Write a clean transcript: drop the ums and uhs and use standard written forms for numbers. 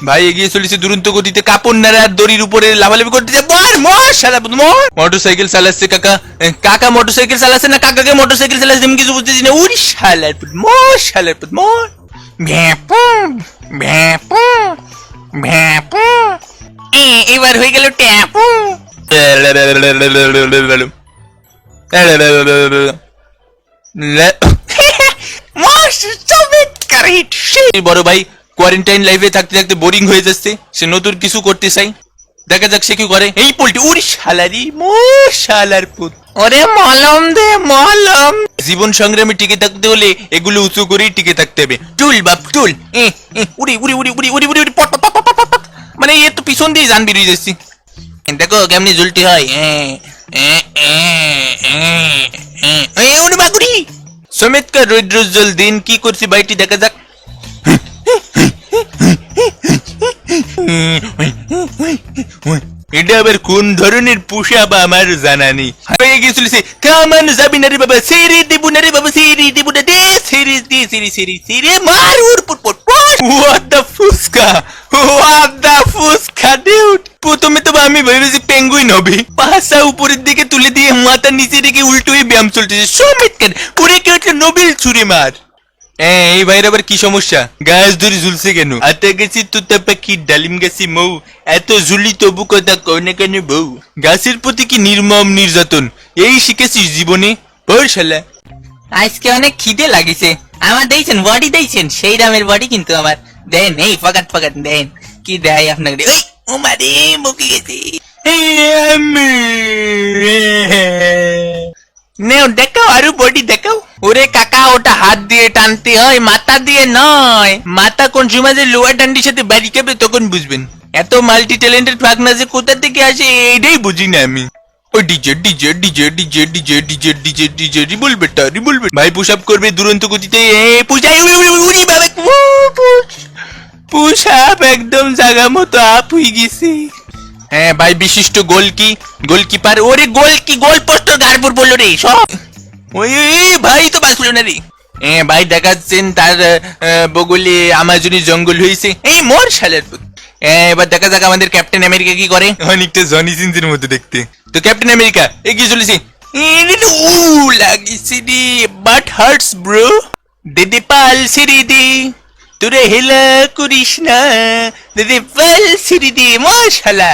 ভাই এগিয়ে চলেছে দুরন্ত গতিতে, কাপড় নাড়া আর দড়ির উপরে লাফালাফি করতেছে। মোটরসাইকেল চালাচ্ছে কাকা। কাকা মোটরসাইকেল চালাচ্ছে না কাকাকে মোটরসাইকেল চালাচ্ছে, আমি কিছু বুঝতেছি না। উড়ি শালার পুত মোর, শালার পুত মোর। ভ্যাপু ভ্যাপু ভ্যাপু। এবার হয়ে গেল ট্যাপু। বড় ভাই কোয়ারেন্টাইন লাইফে থাকতে থাকতে বোরিং হয়ে যাচ্ছে, সে নতুন কিছু করতে চাই। দেখা যাক সে কি করে। এই পোল্টি উড়ি শালারি মশালার পুত। ওরে মলম দে মলম। জীবন সংগ্রামে টিকে থাকতে হলে এগুলো উঁচু করেই টিকে থাকতে হবে। টুল বাপ টুল। উড়ি উড়ি উড়ি উড়ি উড়ি উড়ি উড়ি পট পট পট পট পট। মানে এ তো পিছন দিয়ে জান বেরিয়ে যাচ্ছি। দেখো কেমনি ঝুলটি হয়। উড়ি বাগুড়ি। সমেতকার রৌদ্রোজ্জ্বল দিন কি করছি বাইটি দেখা যাক। এটা আবার কোন ধরনের পোষা বা আমার জানা নেই। হয়ে গেছিল সে কামান যাবি না রে বাবা, সেরে দেবো না রে বাবা, সেরে দেবো না দে, সেরে দে, সেরে সেরে সেরে মার উর পুট পুট। What the fuchka, what the fuchka dude. প্রথমে তো আমি ভেবেছি পেঙ্গুইন হবে, পাশা উপরের দিকে তুলে দিয়ে মাথা নিচে রেখে উল্টো হয়ে ব্যায়াম চলতেছে। সমেতকার ওরে কে হচ্ছে নোবেল ছুরি মার। এই ভাইয়ের আবার কি সমস্যা? গাছ ধরে ঝুলছে কেন? আতা গেছি তোতা পাখি ডালিম গাছি মৌ, এত ঝুলি তবু কথা কনে কেন বউ। গাছের প্রতি কি নির্মম নির্যাতন, এই শিখেছিস জীবনে? পড় শালা। আজকে অনেক খিদে লাগিছে, আমার দিয়েছেন বডি দিয়েছেন, সেই দামের বডি কিন্তু আমার দেন। এই ফাকাত ফাকাত দেন, কি দেয় আপনাকে? ও মারে মুখে গেছি। নেও দেখাও, আরো বডি দেখাও। ওরে কাকা ওটা হাত দিয়ে টানতে হয়, মাথা দিয়ে নয়। মাথা কোন সময় যে লোয়ার ডান্ডির সাথে বাড়ি খাবে তখন বুঝবেন। এত মাল্টি ট্যালেন্টেড ফাকনা যে কোথা থেকে আসে এটাই বুঝি না আমি। ওই DJ DJ DJ DJ DJ DJ DJ DJ রিভলভারটা রিভলভার। ভাই পুশ আপ করবে দুরন্ত গতিতে। পুষাই উড়ি বাবা, পুশ আপ একদম জায়গা মতো আপ হয়ে গেছে। হ্যাঁ ভাই বিশিষ্ট গোলকিপার। ওরে গোল কি গোল পোস্ট গারপুর বললো রে সব। ওই ভাই তো বাঁচলো না রে। ভাই দেখাচ্ছেন তার বগলে আমাজনি জঙ্গল হয়েছে। এই মোর শালের পুত। এবার দেখা যাক আমাদের ক্যাপ্টেন আমেরিকা কি করে। অনেকটা জনি সিনসের মতো দেখতে। তো ক্যাপ্টেন আমেরিকা এগিয়ে চলেছে। লাগিছে রে, বাট হার্টস ব্রো। দেদে পাল সিঁড়ি দি, তোরে হেলা করিস না, দেদে পাল সিঁড়ি দি মশালা।